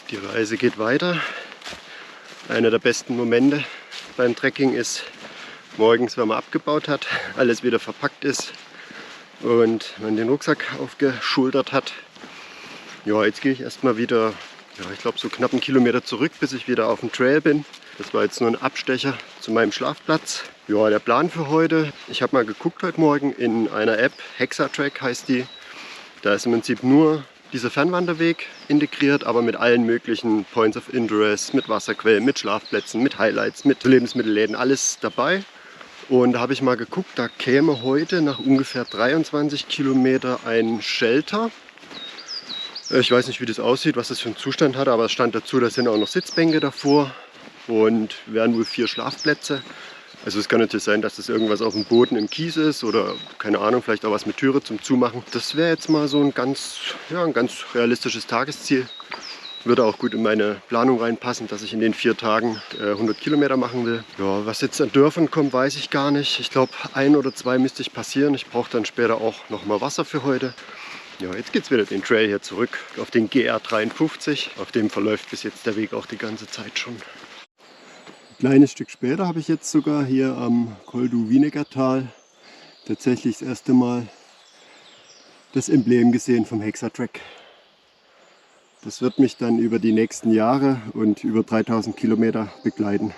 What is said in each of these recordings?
Die Reise geht weiter. Einer der besten Momente beim Trekking ist morgens, wenn man abgebaut hat, alles wieder verpackt ist und man den Rucksack aufgeschultert hat. Ja, jetzt gehe ich erstmal wieder, ich glaube so knapp einen Kilometer zurück, bis ich wieder auf dem Trail bin. Das war jetzt nur ein Abstecher zu meinem Schlafplatz. Ja, der Plan für heute, ich habe mal geguckt heute Morgen in einer App, Hexatrack heißt die. Da ist im Prinzip nur dieser Fernwanderweg integriert, aber mit allen möglichen Points of Interest, mit Wasserquellen, mit Schlafplätzen, mit Highlights, mit Lebensmittelläden, alles dabei. Und da habe ich mal geguckt, da käme heute nach ungefähr 23 Kilometer ein Shelter. Ich weiß nicht, wie das aussieht, was das für einen Zustand hat, aber es stand dazu, da sind auch noch Sitzbänke davor und wären wohl 4 Schlafplätze. Also es kann natürlich sein, dass das irgendwas auf dem Boden im Kies ist oder keine Ahnung, vielleicht auch was mit Türe zum Zumachen. Das wäre jetzt mal so ein ganz realistisches Tagesziel. Würde auch gut in meine Planung reinpassen, dass ich in den 4 Tagen 100 Kilometer machen will. Ja, was jetzt an Dörfern kommt, weiß ich gar nicht. Ich glaube, 1 oder 2 müsste ich passieren. Ich brauche dann später auch noch mal Wasser für heute. Ja, jetzt geht es wieder den Trail hier zurück auf den GR 53. Auf dem verläuft bis jetzt der Weg auch die ganze Zeit schon. Ein kleines Stück später habe ich jetzt sogar hier am Col du Vinegartal tatsächlich das erste Mal das Emblem gesehen vom Hexatrack. Das wird mich dann über die nächsten Jahre und über 3000 Kilometer begleiten.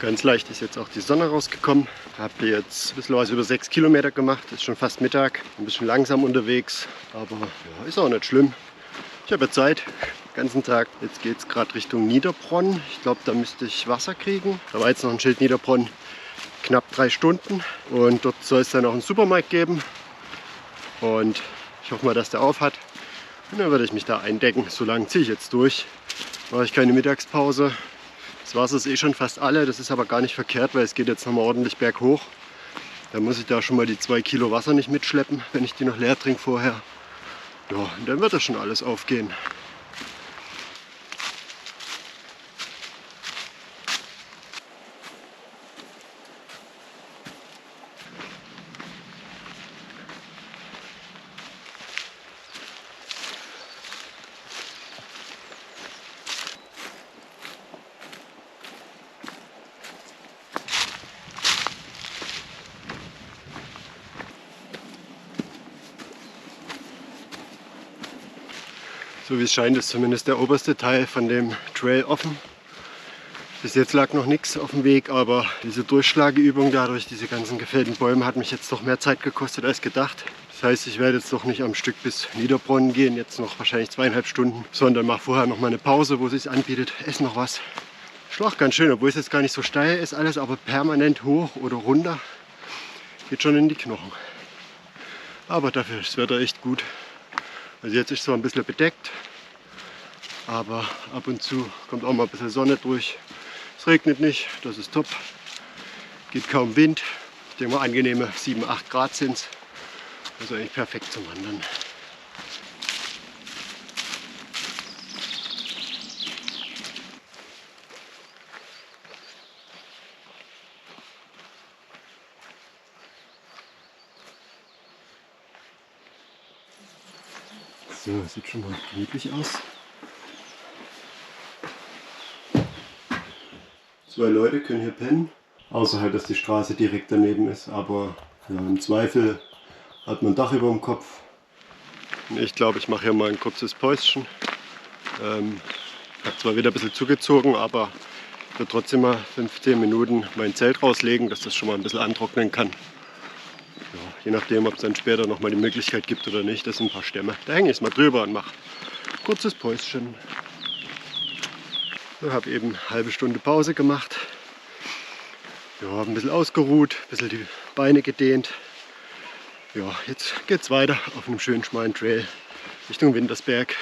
Ganz leicht ist jetzt auch die Sonne rausgekommen. Habe jetzt ein bisschen was über 6 Kilometer gemacht. Ist schon fast Mittag. Ein bisschen langsam unterwegs, aber ja, ist auch nicht schlimm. Ich habe ja Zeit, den ganzen Tag. Jetzt geht es gerade Richtung Niederbronn. Ich glaube, da müsste ich Wasser kriegen. Da war jetzt noch ein Schild Niederbronn, knapp 3 Stunden. Und dort soll es dann auch einen Supermarkt geben. Und ich hoffe mal, dass der auf hat. Und dann werde ich mich da eindecken. So lange ziehe ich jetzt durch. Mache ich keine Mittagspause. Das Wasser ist eh schon fast alle, das ist aber gar nicht verkehrt, weil es geht jetzt nochmal ordentlich berghoch. Dann muss ich da schon mal die 2 Kilo Wasser nicht mitschleppen, wenn ich die noch leer trinke vorher. Ja, und dann wird das schon alles aufgehen. So wie es scheint, ist zumindest der oberste Teil von dem Trail offen. Bis jetzt lag noch nichts auf dem Weg, aber diese Durchschlageübung dadurch, diese ganzen gefällten Bäume, hat mich jetzt doch mehr Zeit gekostet als gedacht. Das heißt, ich werde jetzt doch nicht am Stück bis Niederbronn gehen, jetzt noch wahrscheinlich 2,5 Stunden, sondern mache vorher noch mal eine Pause, wo es sich anbietet, esse noch was. Schlag ganz schön, obwohl es jetzt gar nicht so steil ist, alles aber permanent hoch oder runter. Geht schon in die Knochen. Aber dafür ist das Wetter echt gut. Also jetzt ist es zwar ein bisschen bedeckt, aber ab und zu kommt auch mal ein bisschen Sonne durch. Es regnet nicht, das ist top. Geht kaum Wind. Ich denke mal angenehme 7, 8 Grad sind es. Also eigentlich perfekt zum Wandern. So, sieht schon mal gemütlich aus. 2 Leute können hier pennen, außer halt, dass die Straße direkt daneben ist, aber ja, im Zweifel hat man ein Dach über dem Kopf. Ich glaube, ich mache hier mal ein kurzes Päuschen. Habe zwar wieder ein bisschen zugezogen, aber ich werde trotzdem mal 15 Minuten mein Zelt rauslegen, dass das schon mal ein bisschen antrocknen kann. Ja, je nachdem, ob es dann später noch mal die Möglichkeit gibt oder nicht, das sind ein paar Stämme. Da hänge ich mal drüber und mache ein kurzes Päuschen. Ich habe eben eine halbe Stunde Pause gemacht. Ja, habe ein bisschen ausgeruht, ein bisschen die Beine gedehnt. Ja, jetzt geht's weiter auf einem schönen schmalen Trail Richtung Wintersberg.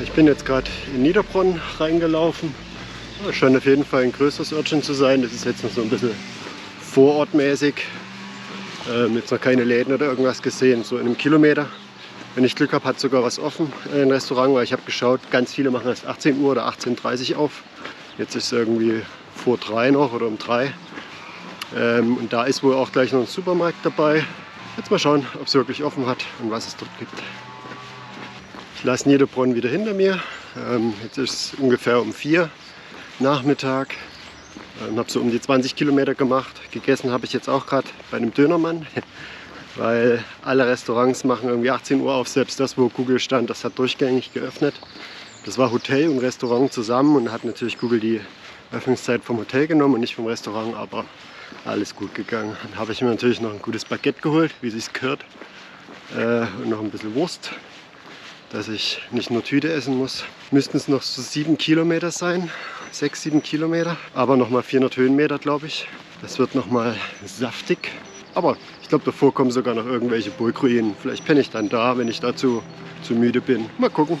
Ich bin jetzt gerade in Niederbronn reingelaufen. Das scheint auf jeden Fall ein größeres Örtchen zu sein. Das ist jetzt noch so ein bisschen vorortmäßig. Jetzt noch keine Läden oder irgendwas gesehen, so in einem Kilometer. Wenn ich Glück habe, hat sogar was offen, ein Restaurant, weil ich habe geschaut, ganz viele machen erst 18 Uhr oder 18:30 Uhr auf. Jetzt ist es irgendwie vor 3 noch oder um 3. Und da ist wohl auch gleich noch ein Supermarkt dabei. Jetzt mal schauen, ob es wirklich offen hat und was es dort gibt. Ich lasse Niederbronn wieder hinter mir. Jetzt ist es ungefähr um 4 Nachmittag. Habe so um die 20 Kilometer gemacht. Gegessen habe ich jetzt auch gerade bei einem Dönermann, weil alle Restaurants machen irgendwie 18 Uhr auf. Selbst das, wo Google stand, das hat durchgängig geöffnet. Das war Hotel und Restaurant zusammen und hat natürlich Google die Öffnungszeit vom Hotel genommen und nicht vom Restaurant, aber alles gut gegangen. Dann habe ich mir natürlich noch ein gutes Baguette geholt, wie es gehört, und noch ein bisschen Wurst, dass ich nicht nur Tüte essen muss. Müssten es noch so 7 Kilometer sein, 6, 7 Kilometer, aber nochmal 400 Höhenmeter, glaube ich. Das wird nochmal saftig, aber ich glaube, davor kommen sogar noch irgendwelche Burgruinen. Vielleicht penne ich dann da, wenn ich dazu zu müde bin. Mal gucken.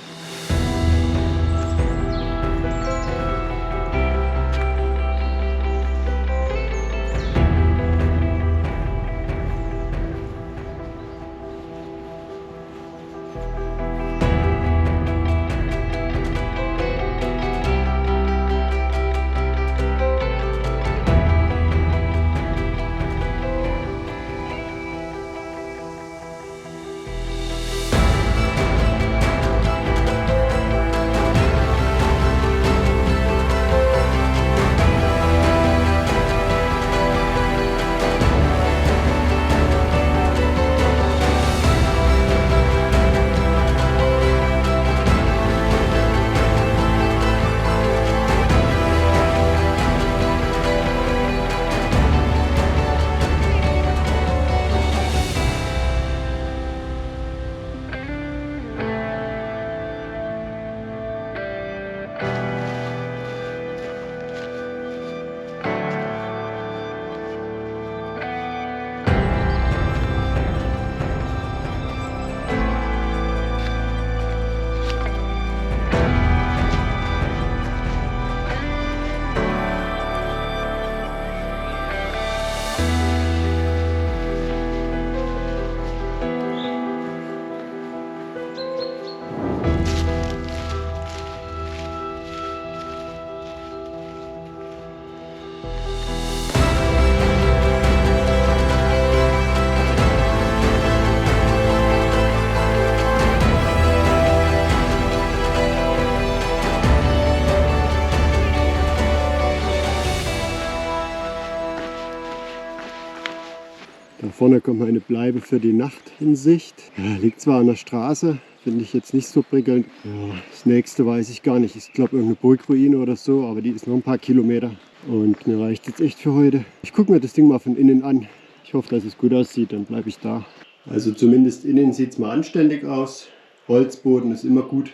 Da vorne kommt eine Bleibe für die Nacht in Sicht. Ja, liegt zwar an der Straße, finde ich jetzt nicht so prickelnd. Ja, das nächste weiß ich gar nicht. Ich glaube irgendeine Burgruine oder so, aber die ist noch ein paar Kilometer. Und mir reicht jetzt echt für heute. Ich gucke mir das Ding mal von innen an. Ich hoffe, dass es gut aussieht, dann bleibe ich da. Also zumindest innen sieht es mal anständig aus. Holzboden ist immer gut.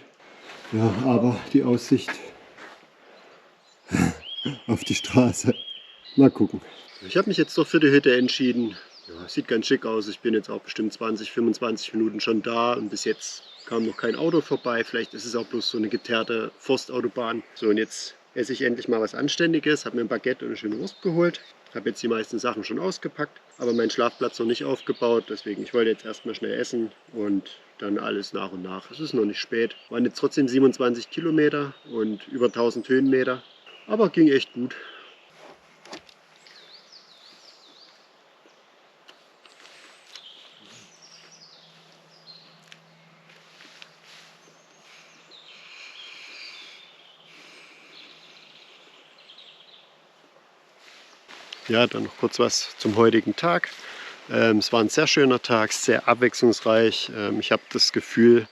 Ja, aber die Aussicht auf die Straße. Mal gucken. Ich habe mich jetzt doch für die Hütte entschieden. Ja, sieht ganz schick aus. Ich bin jetzt auch bestimmt 20, 25 Minuten schon da und bis jetzt kam noch kein Auto vorbei. Vielleicht ist es auch bloß so eine geteerte Forstautobahn. So, und jetzt esse ich endlich mal was Anständiges. Habe mir ein Baguette und eine schöne Wurst geholt. Habe jetzt die meisten Sachen schon ausgepackt, aber meinen Schlafplatz noch nicht aufgebaut. Deswegen, ich wollte jetzt erstmal schnell essen und dann alles nach und nach. Es ist noch nicht spät. Waren jetzt trotzdem 27 Kilometer und über 1000 Höhenmeter. Aber ging echt gut. Ja, dann noch kurz was zum heutigen Tag. Es war ein sehr schöner Tag, sehr abwechslungsreich. Ich habe das Gefühl,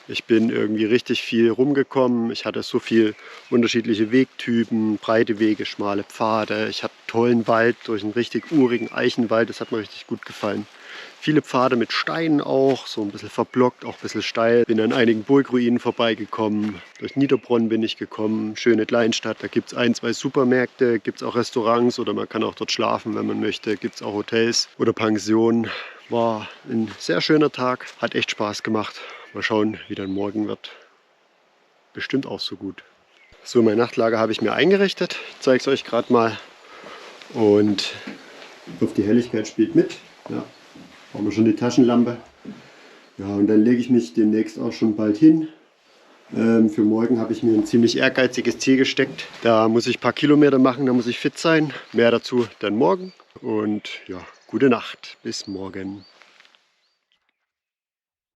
ich bin irgendwie richtig viel rumgekommen. Ich hatte so viele unterschiedliche Wegtypen, breite Wege, schmale Pfade. Ich hatte tollen Wald durch einen richtig urigen Eichenwald. Das hat mir richtig gut gefallen. Viele Pfade mit Steinen auch, so ein bisschen verblockt, auch ein bisschen steil. Bin an einigen Burgruinen vorbeigekommen. Durch Niederbronn bin ich gekommen, schöne Kleinstadt. Da gibt es 1, 2 Supermärkte, gibt es auch Restaurants oder man kann auch dort schlafen, wenn man möchte. Gibt es auch Hotels oder Pensionen. War ein sehr schöner Tag, hat echt Spaß gemacht. Mal schauen, wie dann morgen wird. Bestimmt auch so gut. So, mein Nachtlager habe ich mir eingerichtet. Ich zeige es euch gerade mal. Und ich hoffe, die Helligkeit spielt mit. Ja. Haben wir schon die Taschenlampe. Ja, und dann lege ich mich demnächst auch schon bald hin. Für morgen habe ich mir ein ziemlich ehrgeiziges Ziel gesteckt. Da muss ich ein paar Kilometer machen, da muss ich fit sein. Mehr dazu dann morgen. Und ja, gute Nacht. Bis morgen.